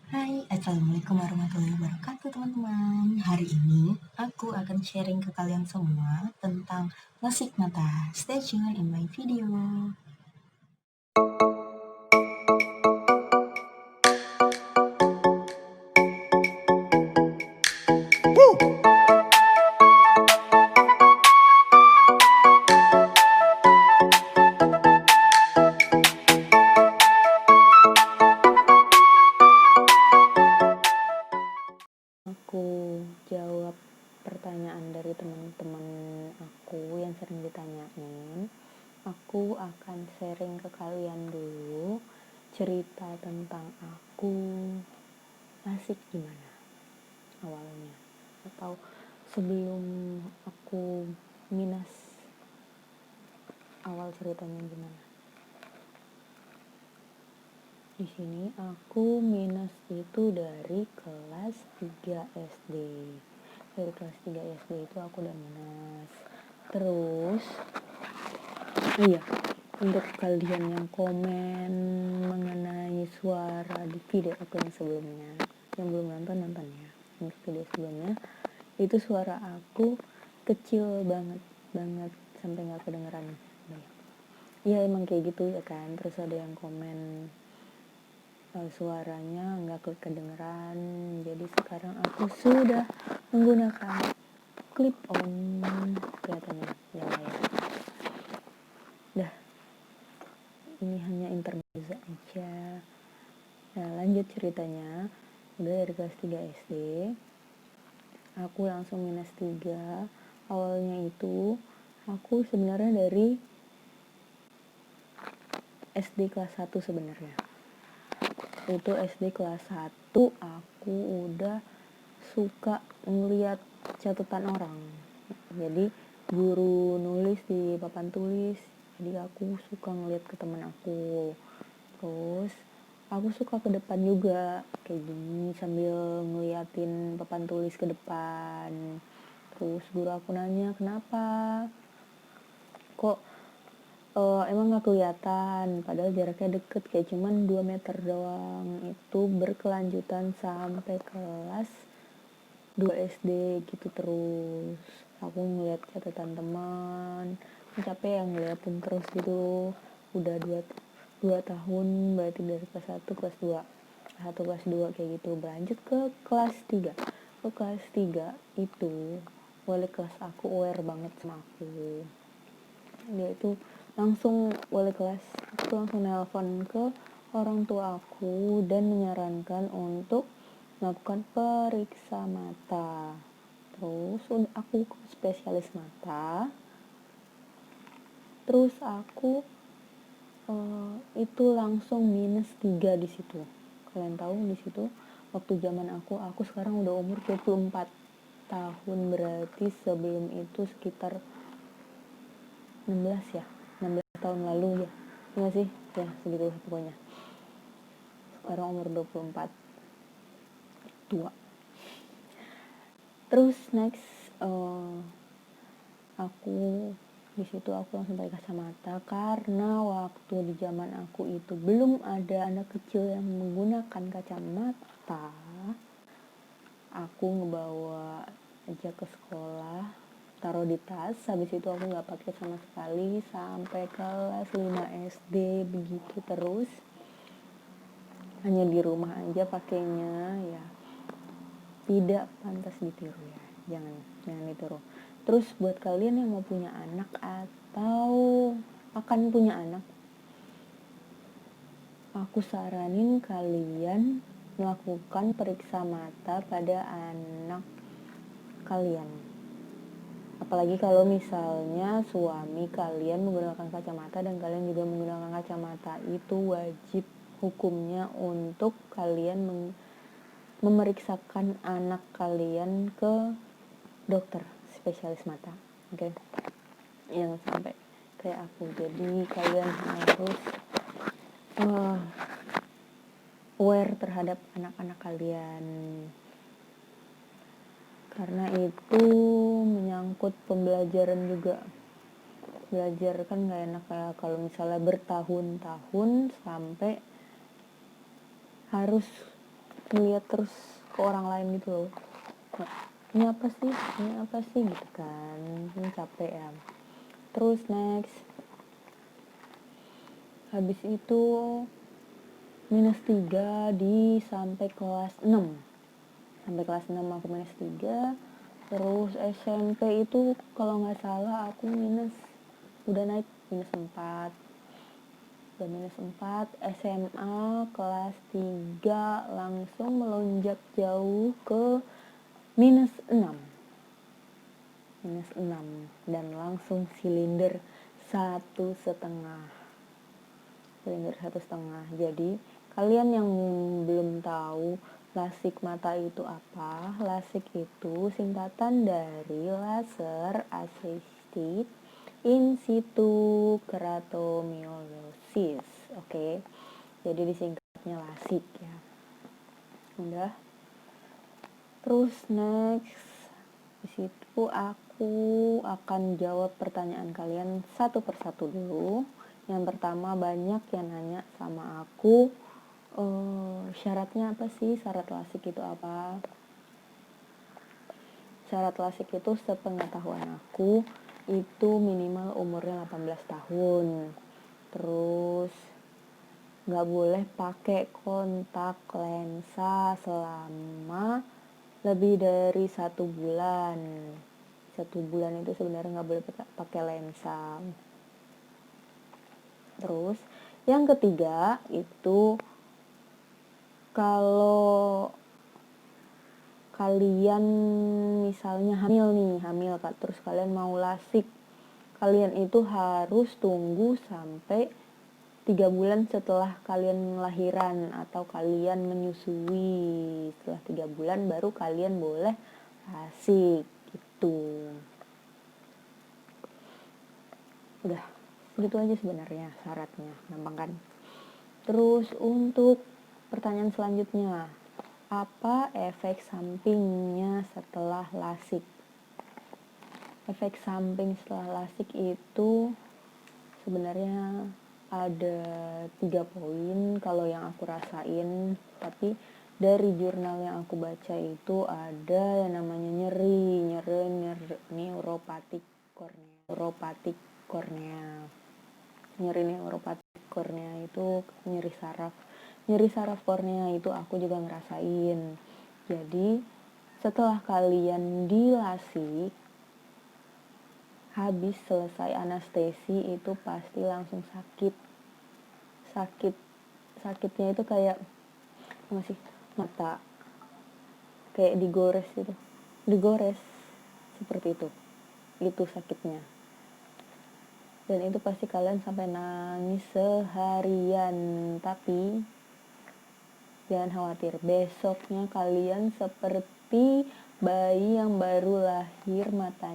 Hai, Assalamualaikum warahmatullahi wabarakatuh teman-teman. Hari ini aku akan sharing ke kalian semua tentang lasik mata. Stay tune in my video. Aku jawab pertanyaan dari teman-teman aku yang sering ditanyain. Aku akan sharing ke kalian dulu cerita tentang aku lasik gimana awalnya, atau sebelum aku minus, awal ceritanya gimana. Di sini aku minus itu dari kelas 3 SD. Dari kelas 3 SD itu aku udah minus. Terus iya, untuk kalian yang komen mengenai suara di video aku yang sebelumnya, yang belum nonton ya. Untuk video sebelumnya itu suara aku kecil banget sampai nggak kedengeran. Iya emang kayak gitu ya kan. Terus ada yang komen suaranya nggak kedengeran, jadi sekarang aku sudah menggunakan clip on, kelihatannya ya dah, ini hanya intermezzo aja. Nah lanjut ceritanya, udah dari kelas 3 SD aku langsung minus 3. Awalnya itu aku sebenarnya dari SD kelas 1 sebenarnya. Itu SD kelas 1 aku udah suka ngeliat catatan orang. Jadi guru nulis di papan tulis, jadi aku suka ngeliat ke teman aku. Terus aku suka ke depan juga kayak gini sambil ngeliatin papan tulis ke depan. Terus guru aku nanya, kenapa kok emang gak kelihatan, padahal jaraknya deket, kayak cuman 2 meter doang. Itu berkelanjutan sampai kelas 2 SD gitu. Terus aku ngeliat catatan teman, capek yang ngeliatin terus gitu. Udah 2 tahun, berarti dari kelas 1 kelas 2 kelas 2 kayak gitu. Berlanjut ke kelas 3. Ke kelas 3 itu wali kelas aku aware banget sama aku. Dia itu langsung, wali kelas aku langsung nelpon ke orang tua aku dan menyarankan untuk melakukan periksa mata. Terus aku ke spesialis mata. Terus aku itu langsung minus 3 di situ. Kalian tahu di situ waktu zaman aku sekarang udah umur 24 tahun, berarti sebelum itu sekitar 16 ya, 16 tahun lalu ya. Enggak sih? Ya, segitu pokoknya. Sekarang umur 24. Tua. Terus next aku di situ aku langsung pakai kacamata karena waktu di zaman aku itu belum ada anak kecil yang menggunakan kacamata. Aku ngebawa aja ke sekolah, taruh di tas, habis itu aku nggak pakai sama sekali sampai kelas 5 SD begitu terus. Hanya di rumah aja pakainya, ya tidak pantas ditiru ya, jangan ditiru. Terus buat kalian yang mau punya anak atau akan punya anak, aku saranin kalian melakukan periksa mata pada anak kalian. Apalagi kalau misalnya suami kalian menggunakan kacamata dan kalian juga menggunakan kacamata, itu wajib hukumnya untuk kalian memeriksakan anak kalian ke dokter spesialis mata. Oke? Yang sampai kayak aku. Jadi kalian harus aware terhadap anak-anak kalian, karena itu menyangkut pembelajaran juga. Belajar kan gak enak ya kalau misalnya bertahun-tahun sampai harus ngeliat terus ke orang lain gitu loh. Ini apa sih gitu kan, ini capek ya. Terus next, habis itu -3 di sampai kelas 6 aku -3. Terus SMP itu kalau nggak salah aku udah naik -4, udah -4. SMA kelas 3 langsung melonjak jauh ke -6 dan langsung silinder 1,5. Jadi kalian yang belum tahu lasik mata itu apa, lasik itu singkatan dari laser assisted in situ keratomiosis. Oke, jadi disingkatnya lasik ya. Udah. Terus next, di situ aku akan jawab pertanyaan kalian satu persatu dulu. Yang pertama, banyak yang nanya sama aku, syaratnya apa sih? Syarat lasik itu apa? Syarat lasik itu sepengetahuan aku itu minimal umurnya 18 tahun. Terus nggak boleh pakai kontak lensa selama lebih dari 1 bulan. 1 bulan itu sebenarnya nggak boleh pakai lensa. Terus yang ketiga itu, kalau kalian misalnya hamil Kak, terus kalian mau lasik, kalian itu harus tunggu sampai 3 bulan setelah kalian lahiran atau kalian menyusui. Setelah 3 bulan baru kalian boleh lasik gitu. Udah, segitu aja sebenarnya syaratnya, gampang kan? Terus untuk pertanyaan selanjutnya, apa efek sampingnya setelah lasik? Efek samping setelah lasik itu sebenarnya ada 3 poin kalau yang aku rasain, tapi dari jurnal yang aku baca itu ada yang namanya nyeri neuropatik kornea. Nyeri neuropatik kornea itu nyeri saraf kornea itu aku juga ngerasain. Jadi setelah kalian dilasik, habis selesai anestesi itu pasti langsung sakitnya itu kayak mata kayak digores seperti itu sakitnya. Dan itu pasti kalian sampai nangis seharian. Tapi jangan khawatir, besoknya kalian seperti bayi yang baru lahir mata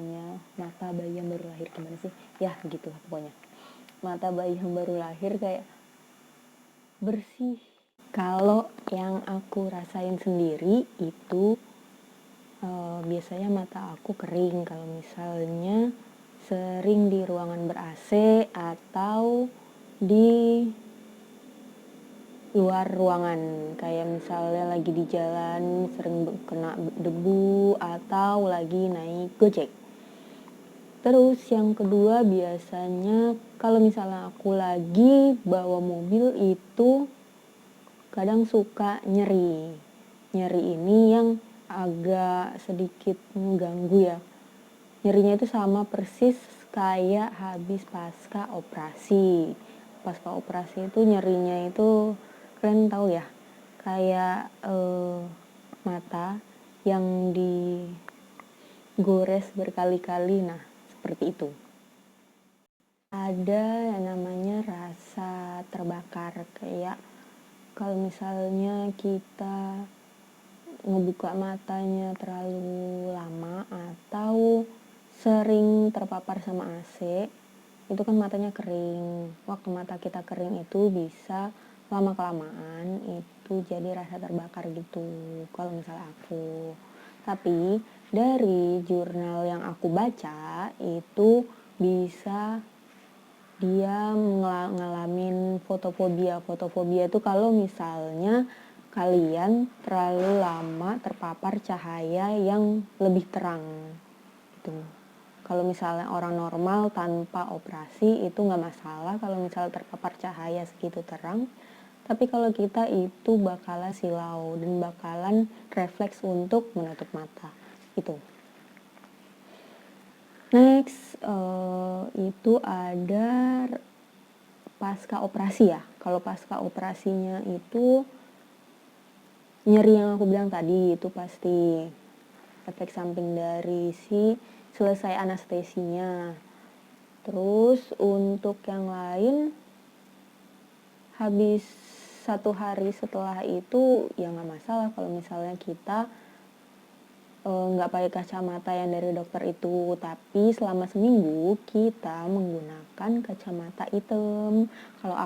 bayi yang baru lahir gimana sih? Ya gitu pokoknya. Mata bayi yang baru lahir kayak bersih. Kalau yang aku rasain sendiri itu biasanya mata aku kering kalau misalnya sering di ruangan ber-AC atau di luar ruangan, kayak misalnya lagi di jalan sering kena debu atau lagi naik Gojek. Terus yang kedua, biasanya kalau misalnya aku lagi bawa mobil itu kadang suka nyeri ini yang agak sedikit mengganggu ya. Nyerinya itu sama persis kayak habis pasca operasi itu nyerinya itu kalian tahu ya, kayak mata yang digores berkali-kali. Nah seperti itu. Ada yang namanya rasa terbakar, kayak kalau misalnya kita ngebuka matanya terlalu lama atau sering terpapar sama AC, itu kan matanya kering. Waktu mata kita kering itu bisa lama-kelamaan itu jadi rasa terbakar gitu kalau misalnya aku. Tapi dari jurnal yang aku baca itu bisa dia ngalamin fotofobia itu kalau misalnya kalian terlalu lama terpapar cahaya yang lebih terang gitu. Kalau misalnya orang normal tanpa operasi itu nggak masalah kalau misalnya terpapar cahaya segitu terang. Tapi kalau kita itu bakalan silau dan bakalan refleks untuk menutup mata gitu. Next itu ada pasca operasi ya. Kalau pasca operasinya itu nyeri yang aku bilang tadi itu pasti efek samping dari si selesai anestesinya. Terus untuk yang lain habis 1 hari setelah itu ya nggak masalah kalau misalnya kita nggak pakai kacamata yang dari dokter itu, tapi selama seminggu kita menggunakan kacamata hitam. Kalau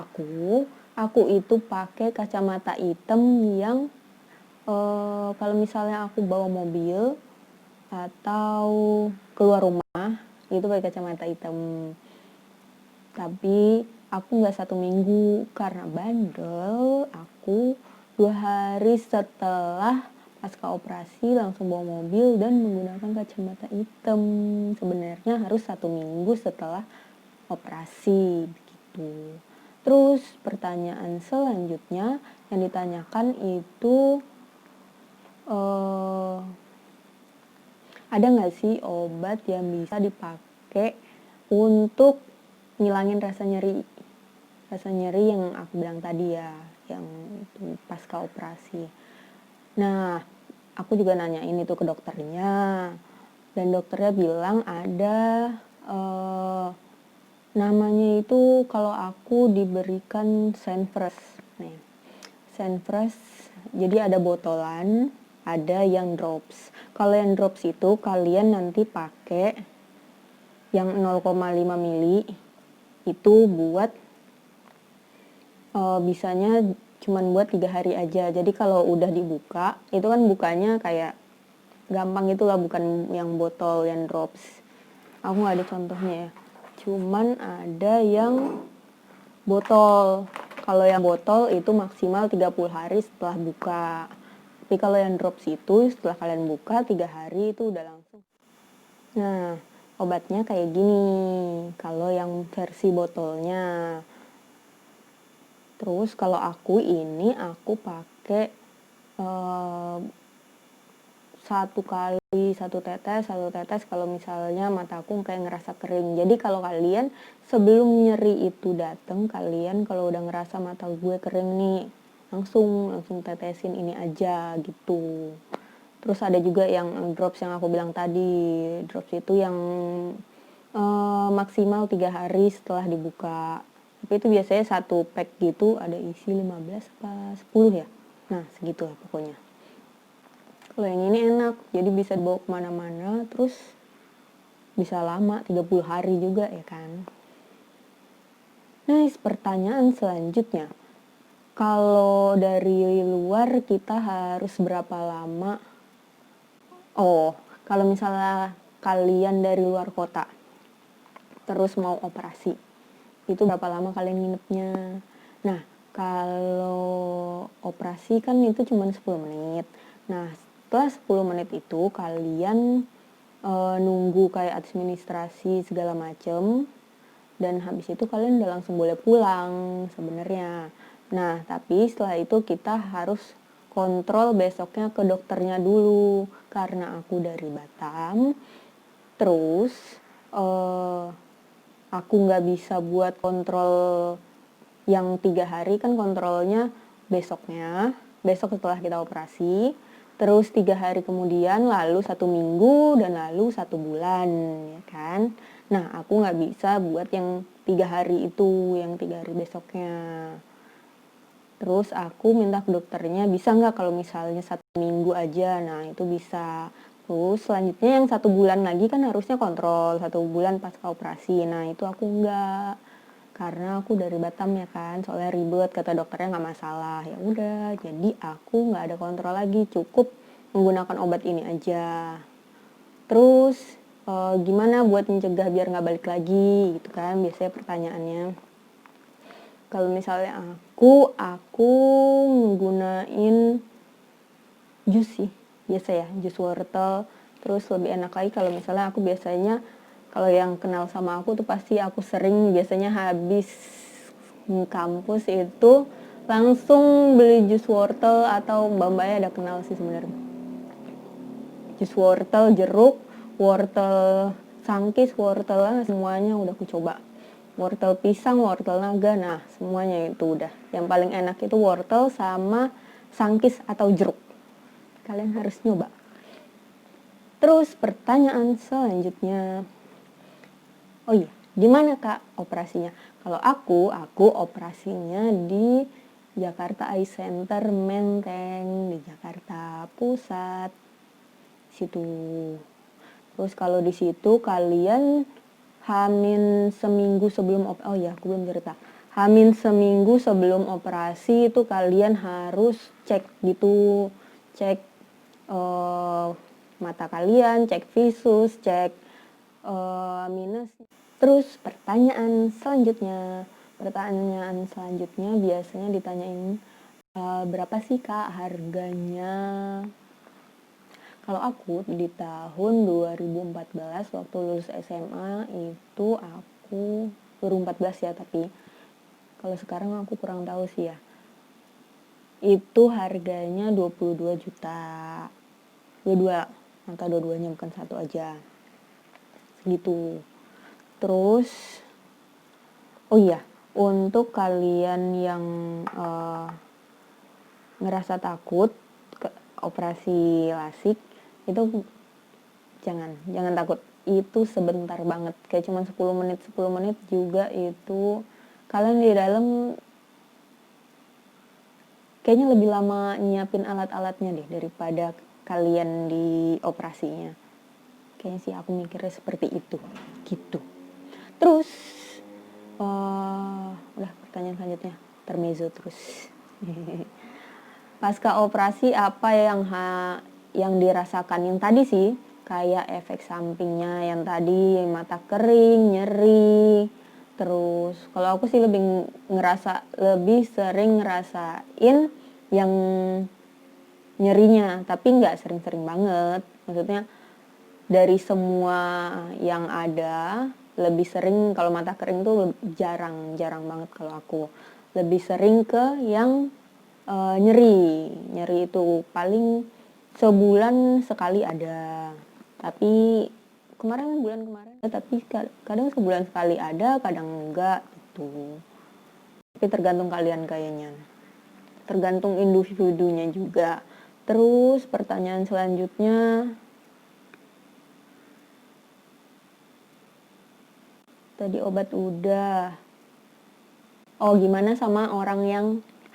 aku itu pakai kacamata hitam yang kalau misalnya aku bawa mobil atau keluar rumah itu pakai kacamata hitam. Tapi aku nggak 1 minggu karena bandel. Aku 2 hari setelah pasca operasi langsung bawa mobil dan menggunakan kacamata hitam. Sebenarnya harus 1 minggu setelah operasi begitu. Terus pertanyaan selanjutnya yang ditanyakan itu ada nggak sih obat yang bisa dipakai untuk ngilangin rasa nyeri yang aku bilang tadi ya, yang itu pasca operasi. Nah, aku juga nanyain itu ke dokternya, dan dokternya bilang ada namanya itu kalau aku diberikan Senfresh. Nih, Senfresh, jadi ada botolan, ada yang drops. Kalau yang drops itu kalian nanti pakai yang 0,5 mili itu buat bisanya cuman buat 3 hari aja. Jadi kalau udah dibuka, itu kan bukanya kayak gampang gitu lah, bukan yang botol yang drops. Aku nggak ada contohnya ya. Cuman ada yang botol. Kalau yang botol itu maksimal 30 hari setelah buka. Tapi kalau yang drops itu setelah kalian buka 3 hari itu udah langsung. Nah, obatnya kayak gini. Kalau yang versi botolnya. Terus kalau aku pakai 1 tetes kalau misalnya mataku kayak ngerasa kering. Jadi kalau kalian sebelum nyeri itu datang, kalian kalau udah ngerasa mata gue kering nih, langsung tetesin ini aja gitu. Terus ada juga yang drops yang aku bilang tadi. Drops itu yang maksimal 3 hari setelah dibuka. Tapi itu biasanya 1 pack gitu ada isi 15 apa 10 ya. Nah segitu lah pokoknya. Kalau yang ini enak, jadi bisa dibawa kemana-mana, terus bisa lama, 30 hari juga ya kan. Nah, pertanyaan selanjutnya. Kalau dari luar kita harus berapa lama? Oh, kalau misalnya kalian dari luar kota, terus mau operasi, itu berapa lama kalian nginepnya? Nah, kalau operasi kan itu cuma 10 menit. Nah, setelah 10 menit itu kalian nunggu kayak administrasi segala macem, dan habis itu kalian udah langsung boleh pulang sebenarnya. Nah, tapi setelah itu kita harus kontrol besoknya ke dokternya dulu karena aku dari Batam. Terus aku nggak bisa buat kontrol yang 3 hari, kan kontrolnya besok setelah kita operasi, terus 3 hari kemudian, lalu 1 minggu, dan lalu 1 bulan, ya kan. Nah, aku nggak bisa buat yang 3 hari itu, yang 3 hari besoknya. Terus aku minta ke dokternya, bisa nggak kalau misalnya 1 minggu aja, nah itu bisa. Terus selanjutnya yang 1 bulan lagi kan harusnya kontrol 1 bulan pasca operasi, nah itu aku nggak. Karena aku dari Batam ya kan, soalnya ribet, kata dokternya nggak masalah. Ya udah, jadi aku nggak ada kontrol lagi, cukup menggunakan obat ini aja. Terus gimana buat mencegah biar nggak balik lagi gitu kan, biasanya pertanyaannya. Kalau misalnya aku nggunain jus sih biasa ya, jus wortel. Terus lebih enak lagi kalau misalnya aku biasanya, kalau yang kenal sama aku tuh pasti aku sering biasanya habis kampus itu langsung beli jus wortel, atau mbak-mbaknya ada kenal sih sebenarnya, jus wortel jeruk, wortel sangkis, wortel semuanya udah aku coba, wortel pisang, wortel naga, nah semuanya itu udah. Yang paling enak itu wortel sama sangkis atau jeruk, kalian harus nyoba. Terus pertanyaan selanjutnya, oh iya, di mana Kak operasinya? Kalau aku operasinya di Jakarta Eye Center Menteng, di Jakarta Pusat situ. Terus kalau di situ kalian Hamin seminggu sebelum oh ya aku belum cerita. Hamin seminggu sebelum operasi itu kalian harus cek gitu, cek mata kalian, cek visus, cek minus. Terus pertanyaan selanjutnya biasanya ditanyain berapa sih Kak harganya? Kalau aku di tahun 2014 waktu lulus SMA itu aku 2014 ya, tapi kalau sekarang aku kurang tahu sih ya. Itu harganya 22 juta. 22 atau dua-duanya, bukan satu aja. Segitu. Terus oh iya, untuk kalian yang ngerasa takut ke operasi lasik itu jangan takut, itu sebentar banget, kayak cuma 10 menit juga itu kalian di dalam kayaknya lebih lama nyiapin alat-alatnya deh daripada kalian di operasinya. Kayaknya sih aku mikirnya seperti itu gitu. Terus udah, pertanyaan selanjutnya termezzo terus. Pasca operasi apa yang dirasakan? Yang tadi sih kayak efek sampingnya yang tadi, mata kering, nyeri. Terus kalau aku sih lebih sering ngerasain yang nyerinya, tapi nggak sering-sering banget. Maksudnya dari semua yang ada lebih sering, kalau mata kering tuh jarang banget. Kalau aku lebih sering ke yang nyeri itu paling sebulan sekali ada, tapi bulan kemarin tapi kadang sebulan sekali ada, kadang enggak gitu. Tapi tergantung kalian kayaknya, tergantung individunya juga. Terus pertanyaan selanjutnya, tadi obat udah. Oh, gimana sama orang yang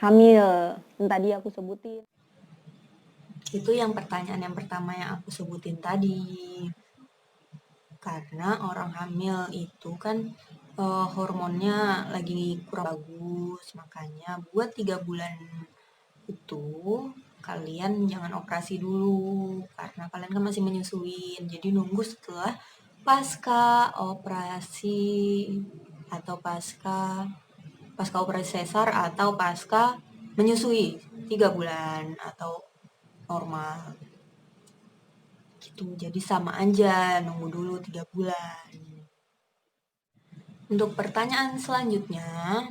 hamil? Yang tadi aku sebutin. Itu yang pertanyaan yang pertama yang aku sebutin tadi. Karena orang hamil itu kan hormonnya lagi kurang bagus, makanya buat 3 bulan itu kalian jangan operasi dulu karena kalian kan masih menyusuin. Jadi nunggu setelah pasca operasi atau pasca operasi sesar atau pasca menyusui 3 bulan atau normal gitu. Jadi sama aja nunggu dulu 3 bulan. Untuk pertanyaan selanjutnya,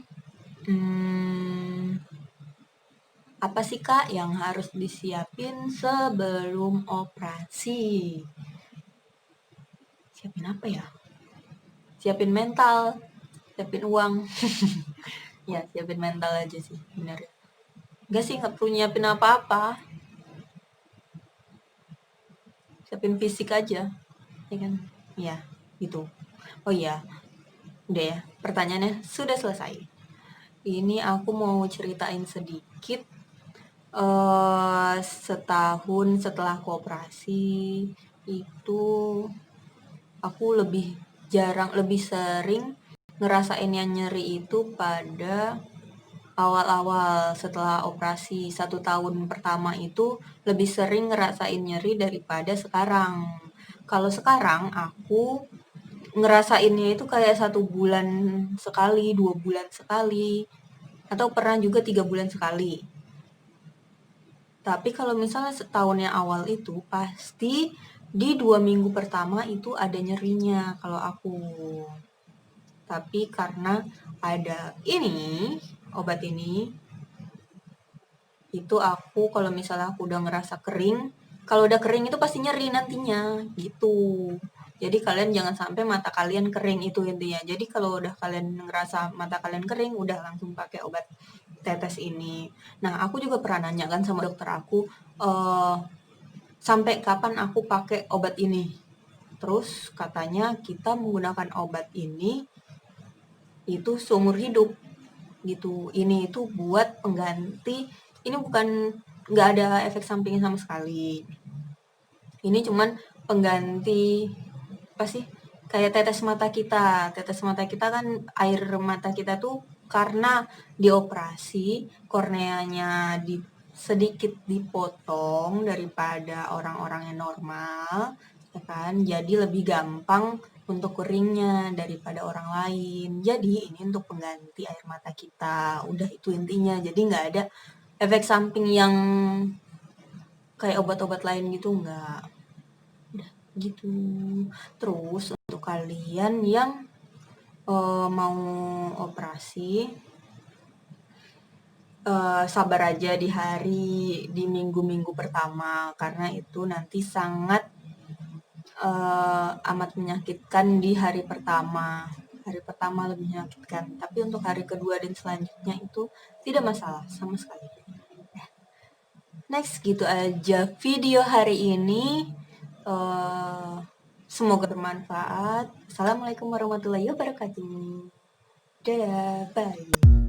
apa sih Kak yang harus disiapin sebelum operasi? Siapin apa ya? Siapin mental, siapin uang. Ya, siapin mental aja sih, bener. Gak sih, gak perlu nyiapin apa-apa. Siapin fisik aja, ya kan? Ya, gitu. Oh iya, udah ya, pertanyaannya sudah selesai. Ini aku mau ceritain sedikit setahun setelah aku operasi itu aku lebih sering ngerasain yang nyeri itu pada awal-awal setelah operasi. 1 tahun pertama itu lebih sering ngerasain nyeri daripada sekarang. Kalau sekarang aku ngerasainnya itu kayak 1 bulan sekali, 2 bulan sekali. atau pernah juga 3 bulan sekali. Tapi kalau misalnya setahunnya awal itu pasti di 2 minggu pertama itu ada nyerinya kalau aku. Tapi karena ada obat ini, itu aku kalau misalnya aku udah ngerasa kering, kalau udah kering itu pasti nyeri nantinya gitu. Jadi kalian jangan sampai mata kalian kering, itu intinya. Jadi kalau udah kalian ngerasa mata kalian kering, udah langsung pakai obat tetes ini. Nah, aku juga pernah nanya kan sama dokter aku, eh sampai kapan aku pakai obat ini. Terus katanya kita menggunakan obat ini itu seumur hidup gitu. Ini itu buat pengganti, ini bukan, nggak ada efek sampingnya sama sekali. Ini cuman pengganti apa sih? Kayak tetes mata kita. Tetes mata kita kan, air mata kita tuh karena dioperasi, korneanya sedikit dipotong daripada orang-orang yang normal, ya kan? Jadi lebih gampang untuk keringnya daripada orang lain. Jadi ini untuk pengganti air mata kita. Udah itu intinya. Jadi nggak ada efek samping yang kayak obat-obat lain gitu, nggak. Udah gitu. Terus untuk kalian yang mau operasi, sabar aja di minggu-minggu pertama karena itu nanti sangat amat menyakitkan di hari pertama. Hari pertama lebih menyakitkan, tapi untuk hari kedua dan selanjutnya itu tidak masalah sama sekali. Next, gitu aja video hari ini. Semoga bermanfaat. Assalamualaikum warahmatullahi wabarakatuh. Dadah, bye.